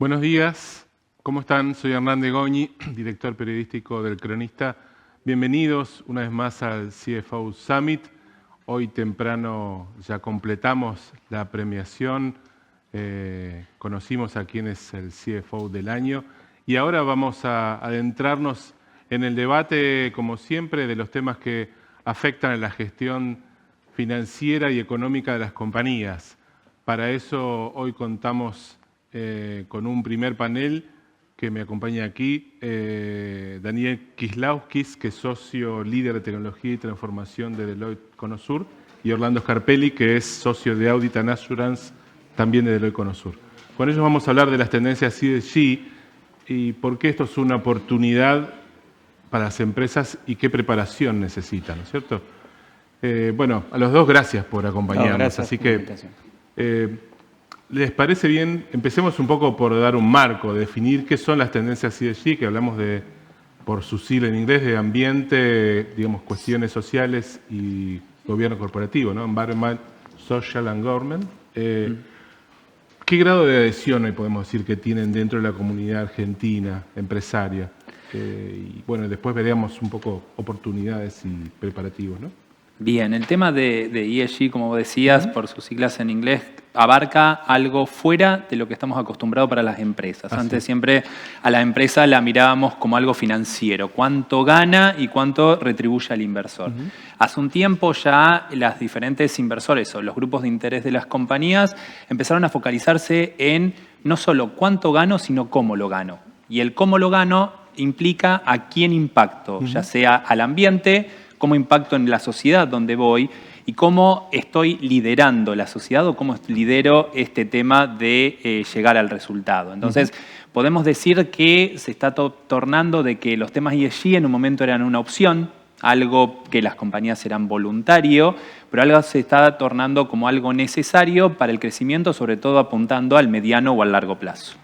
Buenos días, ¿cómo están? Soy Hernán de Goñi, director periodístico del Cronista. Bienvenidos una vez más al CFO Summit. Hoy temprano ya completamos la premiación, conocimos a quién es el CFO del año y ahora vamos a adentrarnos en el debate, como siempre, de los temas que afectan a la gestión financiera y económica de las compañías. Para eso hoy contamos con un primer panel que me acompaña aquí, Daniel Kislauskis, que es socio líder de tecnología y transformación de Deloitte Conosur, y Orlando Scarpelli, que es socio de Audit and Assurance, también de Deloitte Conosur. Con ellos vamos a hablar de las tendencias ESG y por qué esto es una oportunidad para las empresas y qué preparación necesitan, ¿no es cierto? Bueno, a los dos gracias por acompañarnos. Gracias así que ¿les parece bien? Empecemos un poco por dar un marco, definir qué son las tendencias ESG, que hablamos de, por su sigla en inglés, de ambiente, digamos, cuestiones sociales y gobierno corporativo, ¿no? Environment, Social and Government. ¿Qué grado de adhesión hoy podemos decir que tienen dentro de la comunidad argentina, empresaria? Y bueno, después veremos un poco oportunidades y preparativos, ¿no? Bien, el tema de ESG, como vos decías, por sus siglas en inglés, abarca algo fuera de lo que estamos acostumbrados para las empresas. Antes siempre a la empresa la mirábamos como algo financiero, cuánto gana y cuánto retribuye al inversor. Hace un tiempo ya las diferentes inversores o los grupos de interés de las compañías empezaron a focalizarse en no solo cuánto gano, sino cómo lo gano. Y el cómo lo gano implica a quién impacto, ya sea al ambiente, cómo impacto en la sociedad donde voy y cómo estoy liderando la sociedad o cómo lidero este tema de llegar al resultado. Entonces, podemos decir que se está tornando de que los temas ESG en un momento eran una opción, algo que las compañías eran voluntario, pero algo se está tornando como algo necesario para el crecimiento, sobre todo apuntando al mediano o al largo plazo.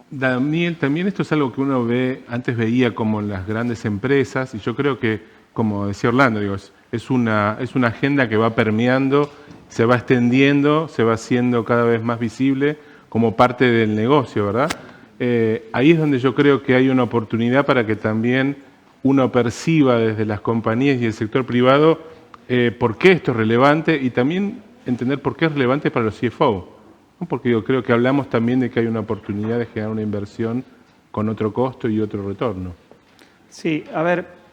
Daniel, también esto es algo que uno antes veía como en las grandes empresas, y yo creo que, como decía Orlando, digo, es una agenda que va permeando, se va extendiendo, se va haciendo cada vez más visible como parte del negocio, ¿verdad? Ahí es donde yo creo que hay una oportunidad para que también uno perciba desde las compañías y el sector privado por qué esto es relevante y también entender por qué es relevante para los CFO, ¿no? Porque yo creo que hablamos también de que hay una oportunidad de generar una inversión con otro costo y otro retorno. Sí, a ver,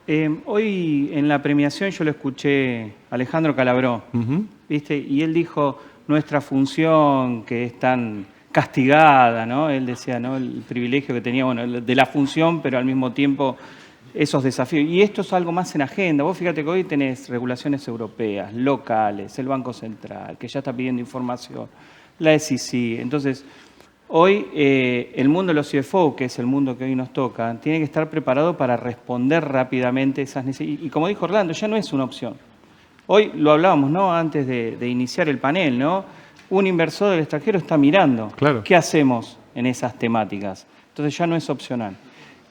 hoy en la premiación yo lo escuché a Alejandro Calabró, ¿viste? Y él dijo, nuestra función que es tan castigada, ¿no? Él decía, ¿no? El privilegio que tenía, bueno, de la función, pero al mismo tiempo esos desafíos. Y esto es algo más en agenda. Vos fíjate que hoy tenés regulaciones europeas, locales, el Banco Central, que ya está pidiendo información, la SEC. Entonces, hoy el mundo de los CFO, que es el mundo que hoy nos toca, tiene que estar preparado para responder rápidamente esas necesidades. Y como dijo Orlando, ya no es una opción. Hoy lo hablábamos, ¿no? Antes de iniciar el panel, ¿no? Un inversor del extranjero está mirando. Claro. ¿Qué hacemos en esas temáticas? Entonces ya no es opcional.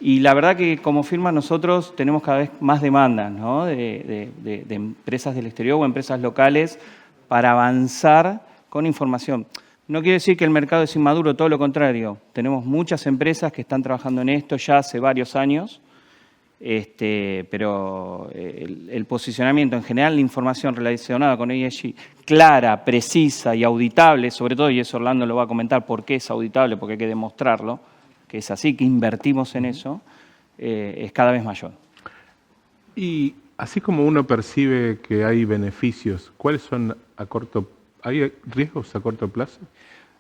Y la verdad que como firma nosotros tenemos cada vez más demandas, ¿no? de empresas del exterior o empresas locales para avanzar con información. No quiere decir que el mercado es inmaduro, todo lo contrario. Tenemos muchas empresas que están trabajando en esto ya hace varios años, pero el posicionamiento en general, la información relacionada con ESG clara, precisa y auditable, sobre todo, y eso Orlando lo va a comentar, por qué es auditable, porque hay que demostrarlo, que es así, que invertimos en eso, es cada vez mayor. Y así como uno percibe que hay beneficios, ¿cuáles son ¿hay riesgos a corto plazo?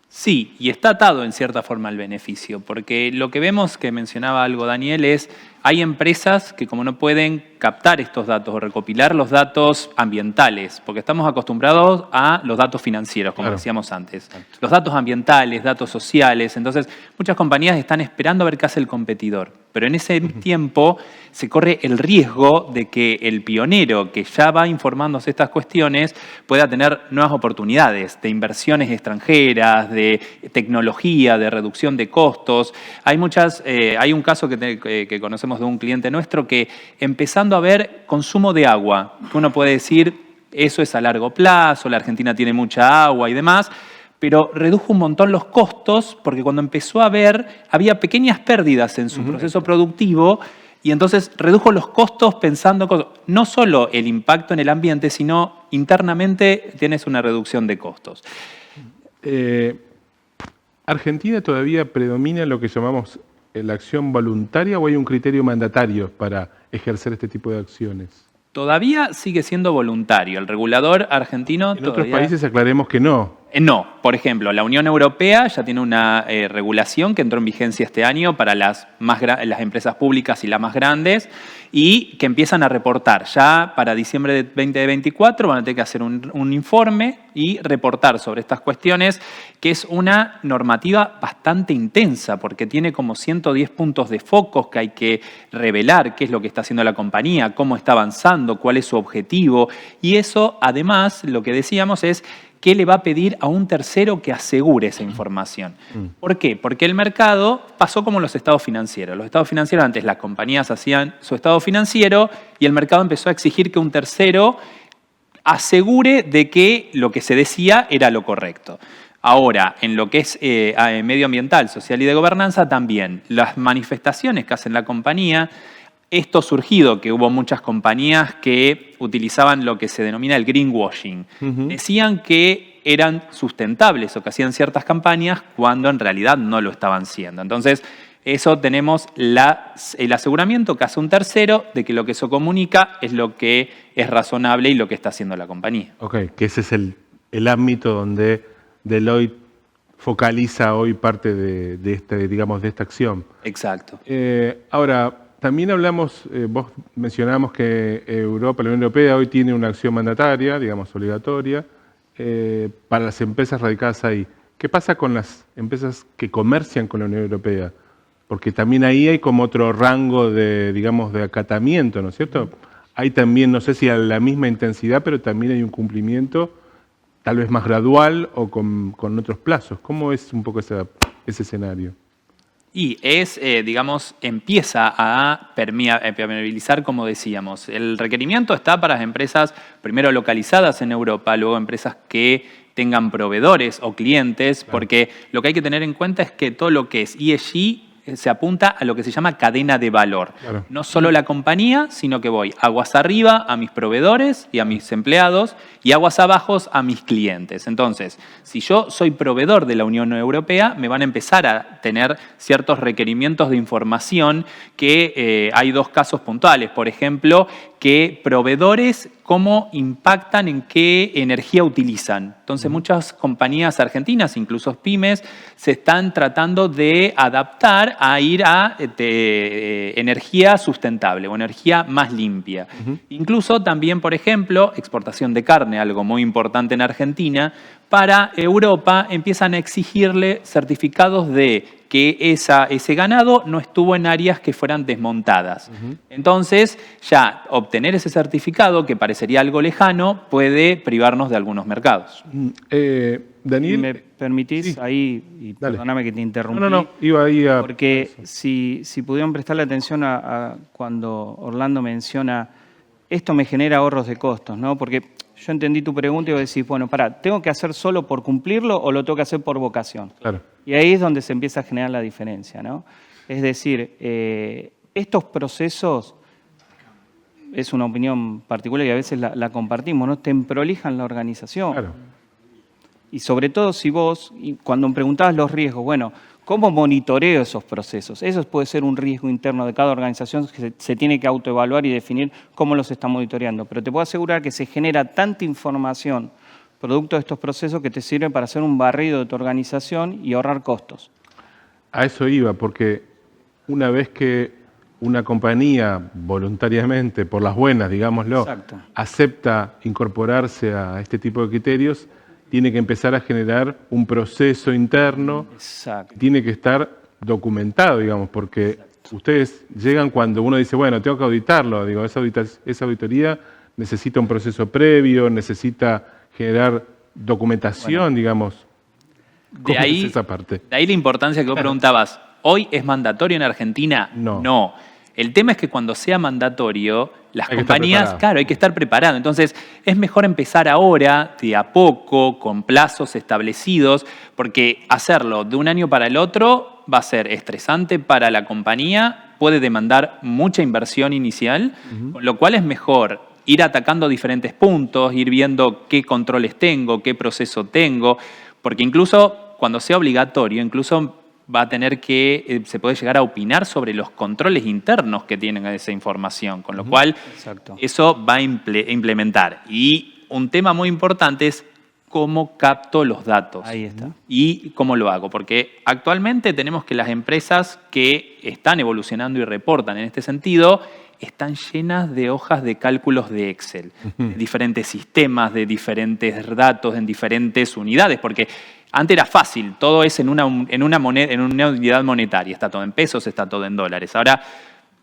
Sí, y está atado en cierta forma al beneficio, porque lo que vemos, que mencionaba algo Daniel, es hay empresas que como no pueden captar estos datos o recopilar los datos ambientales, porque estamos acostumbrados a los datos financieros, como decíamos antes. Los datos ambientales, datos sociales, entonces muchas compañías están esperando a ver qué hace el competidor. Pero en ese tiempo se corre el riesgo de que el pionero que ya va informándose estas cuestiones pueda tener nuevas oportunidades de inversiones extranjeras, de tecnología, de reducción de costos. Hay un caso que conocemos de un cliente nuestro que empezando a ver consumo de agua, que uno puede decir eso es a largo plazo, la Argentina tiene mucha agua y demás, pero redujo un montón los costos porque cuando empezó a ver, había pequeñas pérdidas en su proceso productivo y entonces redujo los costos pensando no solo el impacto en el ambiente, sino internamente tienes una reducción de costos. ¿Argentina todavía predomina lo que llamamos la acción voluntaria o hay un criterio mandatario para ejercer este tipo de acciones? Todavía sigue siendo voluntario. El regulador argentino En otros países aclaremos que no. No. Por ejemplo, la Unión Europea ya tiene una regulación que entró en vigencia este año para las empresas públicas y las más grandes y que empiezan a reportar. Ya para diciembre de 2024 van a tener que hacer un informe y reportar sobre estas cuestiones, que es una normativa bastante intensa porque tiene como 110 puntos de focos que hay que revelar qué es lo que está haciendo la compañía, cómo está avanzando, cuál es su objetivo. Y eso, además, lo que decíamos es ¿qué le va a pedir a un tercero que asegure esa información? ¿Por qué? Porque el mercado pasó como los estados financieros. Los estados financieros, antes las compañías hacían su estado financiero y el mercado empezó a exigir que un tercero asegure de que lo que se decía era lo correcto. Ahora, en lo que es medioambiental, social y de gobernanza, también las manifestaciones que hacen la compañía. Esto surgido, que hubo muchas compañías que utilizaban lo que se denomina el greenwashing. Decían que eran sustentables o que hacían ciertas campañas cuando en realidad no lo estaban siendo. Entonces, eso tenemos el aseguramiento que hace un tercero de que lo que eso comunica es lo que es razonable y lo que está haciendo la compañía. Ok, que ese es el ámbito donde Deloitte focaliza hoy parte de esta acción. Exacto. Ahora, también hablamos, vos mencionamos que Europa, la Unión Europea, hoy tiene una acción mandataria, digamos, obligatoria, para las empresas radicadas ahí. ¿Qué pasa con las empresas que comercian con la Unión Europea? Porque también ahí hay como otro rango de, digamos, de acatamiento, ¿no es cierto? Hay también, no sé si a la misma intensidad, pero también hay un cumplimiento tal vez más gradual o con otros plazos. ¿Cómo es un poco ese escenario? Y empieza a permeabilizar, como decíamos. El requerimiento está para las empresas, primero localizadas en Europa, luego empresas que tengan proveedores o clientes, claro. Porque lo que hay que tener en cuenta es que todo lo que es ESG se apunta a lo que se llama cadena de valor. Claro. No solo la compañía, sino que voy aguas arriba a mis proveedores y a mis empleados y aguas abajo a mis clientes. Entonces, si yo soy proveedor de la Unión Europea, me van a empezar a tener ciertos requerimientos de información que hay dos casos puntuales. Por ejemplo, que proveedores cómo impactan en qué energía utilizan. Entonces, muchas compañías argentinas, incluso pymes, se están tratando de adaptar a ir a energía sustentable o energía más limpia. Incluso también, por ejemplo, exportación de carne, algo muy importante en Argentina, para Europa empiezan a exigirle certificados de que ese ganado no estuvo en áreas que fueran desmontadas. Entonces, ya obtener ese certificado, que parecería algo lejano, puede privarnos de algunos mercados. Daniel, si me permitís, sí. Ahí, y perdóname que te interrumpí. No, iba ahí a... Porque si pudieron prestarle atención a cuando Orlando menciona, esto me genera ahorros de costos, ¿no? Porque yo entendí tu pregunta y vos decís, bueno, ¿tengo que hacer solo por cumplirlo o lo tengo que hacer por vocación? Claro. Y ahí es donde se empieza a generar la diferencia, ¿no? Es decir, estos procesos, es una opinión particular y a veces la compartimos, ¿no? Te emprolijan la organización. Claro. Y sobre todo si vos, cuando me preguntabas los riesgos, bueno, ¿cómo monitoreo esos procesos? Eso puede ser un riesgo interno de cada organización que se tiene que autoevaluar y definir cómo los está monitoreando. Pero te puedo asegurar que se genera tanta información producto de estos procesos que te sirve para hacer un barrido de tu organización y ahorrar costos. A eso iba, porque una vez que una compañía voluntariamente, por las buenas, digámoslo, exacto, acepta incorporarse a este tipo de criterios, tiene que empezar a generar un proceso interno, exacto, que tiene que estar documentado, digamos, porque exacto, ustedes llegan cuando uno dice, bueno, tengo que auditarlo, digo, esa auditoría necesita un proceso previo, necesita generar documentación, bueno, digamos. ¿Cómo es esa parte? De ahí la importancia que vos preguntabas, ¿hoy es mandatorio en Argentina? No. No. El tema es que cuando sea mandatorio, las Hay que estar compañías, preparado. claro, hay que estar preparado. Entonces, es mejor empezar ahora, de a poco, con plazos establecidos, porque hacerlo de un año para el otro va a ser estresante para la compañía, puede demandar mucha inversión inicial, con lo cual es mejor ir atacando diferentes puntos, ir viendo qué controles tengo, qué proceso tengo, porque incluso cuando sea obligatorio, incluso va a tener que, se puede llegar a opinar sobre los controles internos que tienen esa información, con lo cual Exacto. eso va a implementar. Y un tema muy importante es cómo capto los datos. Ahí está. ¿Y cómo lo hago? Porque actualmente tenemos que las empresas que están evolucionando y reportan en este sentido están llenas de hojas de cálculos de Excel, de diferentes sistemas, de diferentes datos, en diferentes unidades, porque antes era fácil, todo es en una unidad monetaria, está todo en pesos, está todo en dólares. Ahora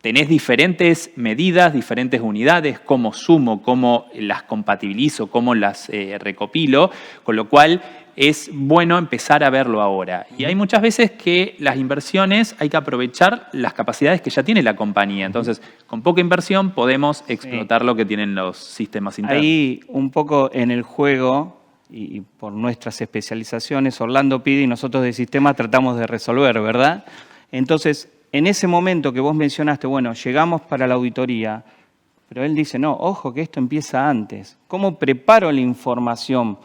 tenés diferentes medidas, diferentes unidades, cómo sumo, cómo las compatibilizo, cómo las recopilo, con lo cual es bueno empezar a verlo ahora. Y hay muchas veces que las inversiones hay que aprovechar las capacidades que ya tiene la compañía. Entonces, con poca inversión podemos explotar lo que tienen los sistemas internos. Ahí un poco en el juego, y por nuestras especializaciones, Orlando pide y nosotros de sistemas tratamos de resolver, ¿verdad? Entonces, en ese momento que vos mencionaste, bueno, llegamos para la auditoría, pero él dice, no, ojo que esto empieza antes. ¿Cómo preparo la información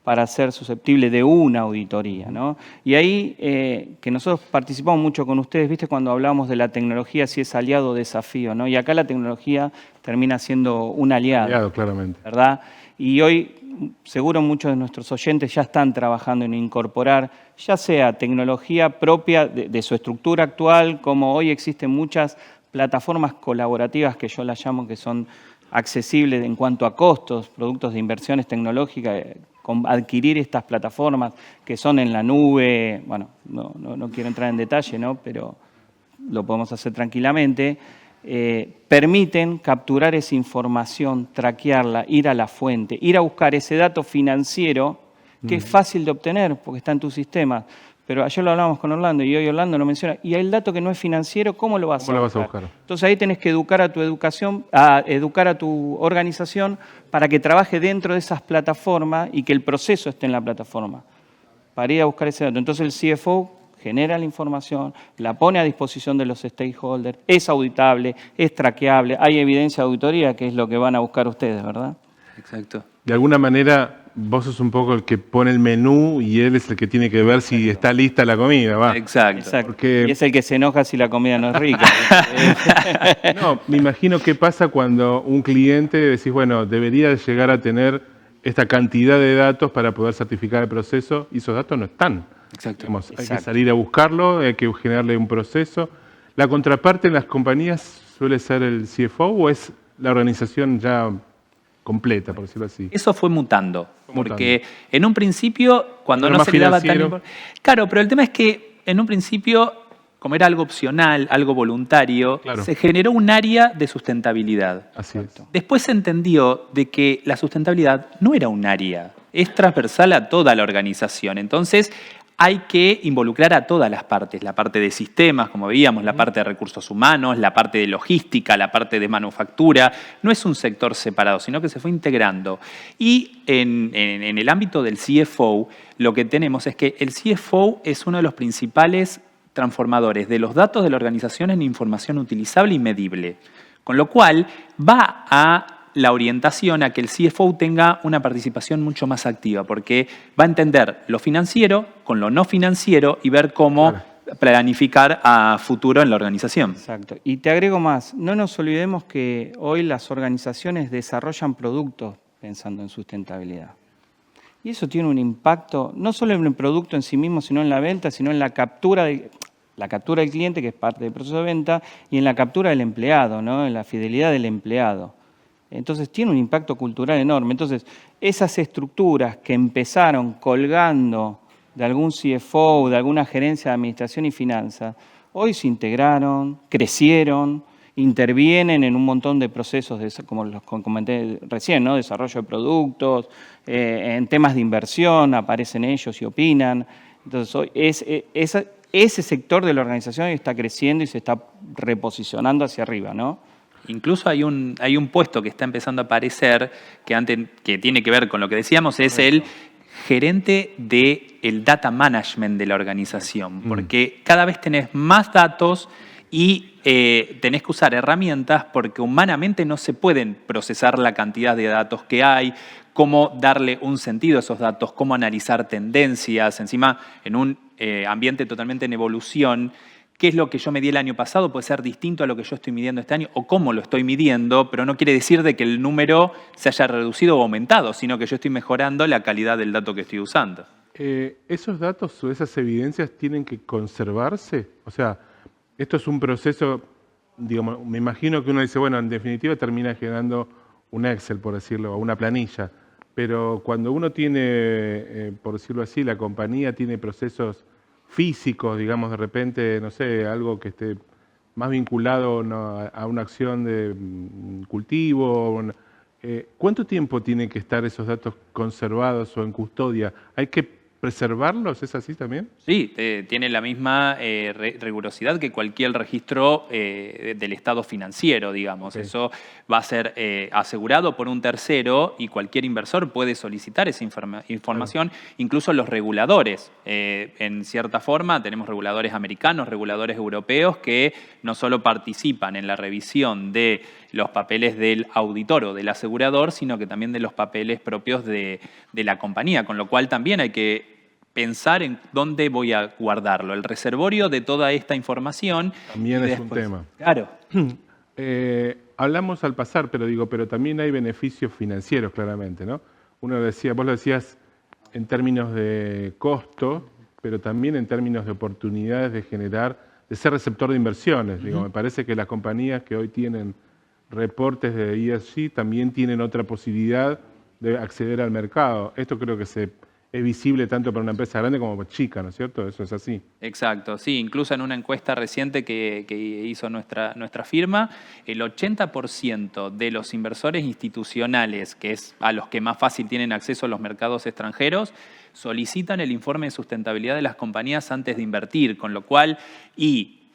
para ser susceptible de una auditoría, ¿no? Y ahí, que nosotros participamos mucho con ustedes, ¿viste? Cuando hablamos de la tecnología, si es aliado o desafío, ¿no? Y acá la tecnología termina siendo un aliado. Aliado, claramente. ¿Verdad? Y hoy seguro muchos de nuestros oyentes ya están trabajando en incorporar ya sea tecnología propia de su estructura actual, como hoy existen muchas plataformas colaborativas que yo las llamo que son accesibles en cuanto a costos, productos de inversiones tecnológicas, con adquirir estas plataformas que son en la nube, bueno, no quiero entrar en detalle, ¿no? Pero lo podemos hacer tranquilamente. Permiten capturar esa información, traquearla, ir a la fuente, ir a buscar ese dato financiero que es fácil de obtener porque está en tu sistema. Pero ayer lo hablamos con Orlando y hoy Orlando lo menciona. Y el dato que no es financiero, ¿cómo lo vas a buscar? Entonces ahí tenés que educar a tu educar a tu organización para que trabaje dentro de esas plataformas y que el proceso esté en la plataforma para ir a buscar ese dato. Entonces el CFO genera la información, la pone a disposición de los stakeholders, es auditable, es traqueable, hay evidencia de auditoría, que es lo que van a buscar ustedes, ¿verdad? Exacto. De alguna manera, vos sos un poco el que pone el menú y él es el que tiene que ver si está lista la comida, ¿va? Exacto. Porque... Y es el que se enoja si la comida no es rica. No, me imagino qué pasa cuando un cliente decís, bueno, debería llegar a tener esta cantidad de datos para poder certificar el proceso y esos datos no están. Exacto. Digamos, hay que salir a buscarlo, hay que generarle un proceso. ¿La contraparte en las compañías suele ser el CFO o es la organización ya completa, por decirlo así? Eso fue mutando, porque en un principio, cuando Era no más se le daba tan financiero. importancia... Claro, pero el tema es que en un principio, como era algo opcional, algo voluntario, Claro. se generó un área de sustentabilidad. Así es. Después se entendió de que la sustentabilidad no era un área, es transversal a toda la organización. Entonces, hay que involucrar a todas las partes, la parte de sistemas, como veíamos, la parte de recursos humanos, la parte de logística, la parte de manufactura. No es un sector separado, sino que se fue integrando. Y en el ámbito del CFO, lo que tenemos es que el CFO es uno de los principales transformadores de los datos de la organización en información utilizable y medible. Con lo cual, va a la orientación a que el CFO tenga una participación mucho más activa, porque va a entender lo financiero con lo no financiero y ver cómo planificar a futuro en la organización. Exacto. Y te agrego más, no nos olvidemos que hoy las organizaciones desarrollan productos pensando en sustentabilidad. Y eso tiene un impacto no solo en el producto en sí mismo, sino en la venta, sino en la captura del cliente, que es parte del proceso de venta, y en la captura del empleado, ¿no? En la fidelidad del empleado. Entonces tiene un impacto cultural enorme. Entonces, esas estructuras que empezaron colgando de algún CFO, de alguna gerencia de administración y finanzas, hoy se integraron, crecieron, intervienen en un montón de procesos, como los comenté recién, ¿no? Desarrollo de productos, en temas de inversión, aparecen ellos y opinan. Entonces, hoy ese sector de la organización está creciendo y se está reposicionando hacia arriba, ¿no? Incluso hay un puesto que está empezando a aparecer que tiene que ver con lo que decíamos, es el gerente del data management de la organización, porque cada vez tenés más datos y tenés que usar herramientas porque humanamente no se pueden procesar la cantidad de datos que hay, cómo darle un sentido a esos datos, cómo analizar tendencias, encima en un ambiente totalmente en evolución. ¿Qué es lo que yo medí el año pasado? Puede ser distinto a lo que yo estoy midiendo este año o cómo lo estoy midiendo, pero no quiere decir de que el número se haya reducido o aumentado, sino que yo estoy mejorando la calidad del dato que estoy usando. ¿Esos datos o esas evidencias tienen que conservarse? O sea, esto es un proceso, digamos, me imagino que uno dice, bueno, en definitiva termina generando un Excel, por decirlo, o una planilla, pero cuando uno tiene, por decirlo así, la compañía tiene procesos físicos, digamos, de repente, no sé, algo que esté más vinculado a una acción de cultivo. ¿Cuánto tiempo tienen que estar esos datos conservados o en custodia? ¿Hay que preservarlos? ¿Es así también? Sí, tiene la misma rigurosidad que cualquier registro del estado financiero, digamos. Okay. Eso va a ser asegurado por un tercero y cualquier inversor puede solicitar esa información, incluso los reguladores. En cierta forma, tenemos reguladores americanos, reguladores europeos que no solo participan en la revisión de los papeles del auditor o del asegurador, sino que también de los papeles propios de la compañía, con lo cual también hay que pensar en dónde voy a guardarlo, el reservorio de toda esta información. También es un tema. Claro. Hablamos al pasar, pero también hay beneficios financieros, claramente, ¿no? Vos lo decías en términos de costo, pero también en términos de oportunidades de ser receptor de inversiones. Digo, me parece que las compañías que hoy tienen reportes de ESG también tienen otra posibilidad de acceder al mercado. Esto creo que es visible tanto para una empresa grande como chica, ¿no es cierto? Eso es así. Exacto, sí. Incluso en una encuesta reciente que hizo nuestra firma, el 80% de los inversores institucionales, que es a los que más fácil tienen acceso a los mercados extranjeros, solicitan el informe de sustentabilidad de las compañías antes de invertir, con lo cual,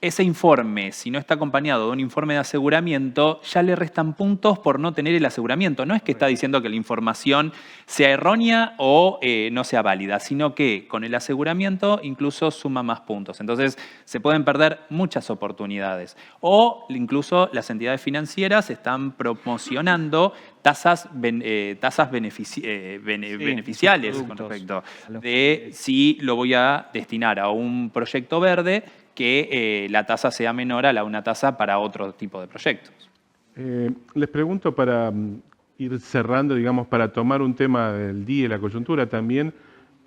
ese informe, si no está acompañado de un informe de aseguramiento, ya le restan puntos por no tener el aseguramiento. No es que está diciendo que la información sea errónea o no sea válida, sino que con el aseguramiento incluso suma más puntos. Entonces, se pueden perder muchas oportunidades. O incluso las entidades financieras están promocionando tasas beneficiales con respecto de si lo voy a destinar a un proyecto verde, que la tasa sea menor a una tasa para otro tipo de proyectos. Les pregunto para ir cerrando, digamos, para tomar un tema del día y la coyuntura también.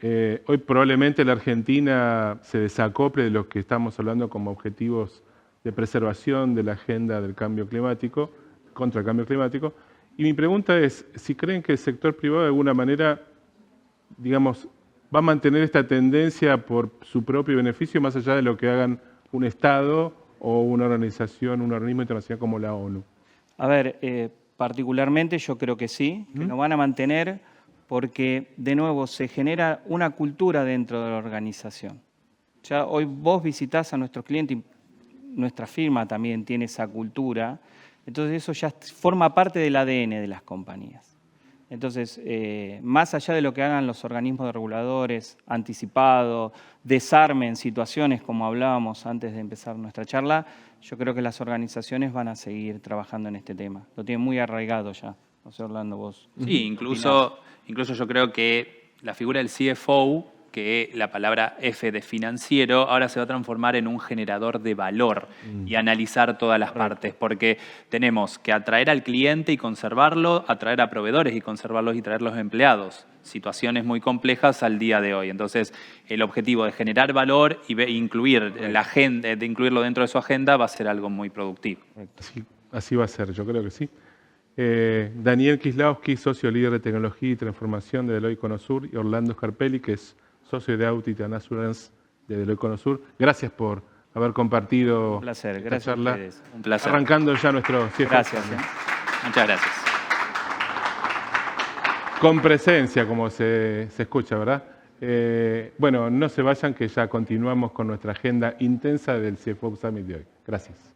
Hoy probablemente la Argentina se desacople de los que estamos hablando como objetivos de preservación de la agenda del cambio climático, contra el cambio climático. Y mi pregunta es, si creen que el sector privado de alguna manera, digamos, va a mantener esta tendencia por su propio beneficio más allá de lo que hagan un Estado o una organización, un organismo internacional como la ONU. A ver, particularmente yo creo que sí, que lo van a mantener porque, de nuevo, se genera una cultura dentro de la organización. Ya hoy vos visitás a nuestros clientes, nuestra firma también tiene esa cultura, entonces eso ya forma parte del ADN de las compañías. Entonces, más allá de lo que hagan los organismos de reguladores, anticipado, desarmen situaciones como hablábamos antes de empezar nuestra charla, yo creo que las organizaciones van a seguir trabajando en este tema. Lo tienen muy arraigado ya. No sé, Orlando, vos. Sí, incluso yo creo que la figura del CFO, que la palabra F de financiero, ahora se va a transformar en un generador de valor y analizar todas las partes, porque tenemos que atraer al cliente y conservarlo, atraer a proveedores y conservarlos y traer los empleados. Situaciones muy complejas al día de hoy. Entonces, el objetivo de generar valor y incluir la agenda, de incluirlo dentro de su agenda va a ser algo muy productivo. Sí, así va a ser, yo creo que sí. Daniel Kislowski, socio líder de tecnología y transformación de Deloitte Conosur, y Orlando Scarpelli, que es socio de Audit and Assurance de Deloitte Conosur. Gracias por haber compartido un placer, esta gracias charla. a ustedes. Un placer. Arrancando ya nuestro CFO. Gracias. Muchas gracias. Con presencia, como se escucha, ¿verdad? Bueno, no se vayan que ya continuamos con nuestra agenda intensa del CFO Summit de hoy. Gracias.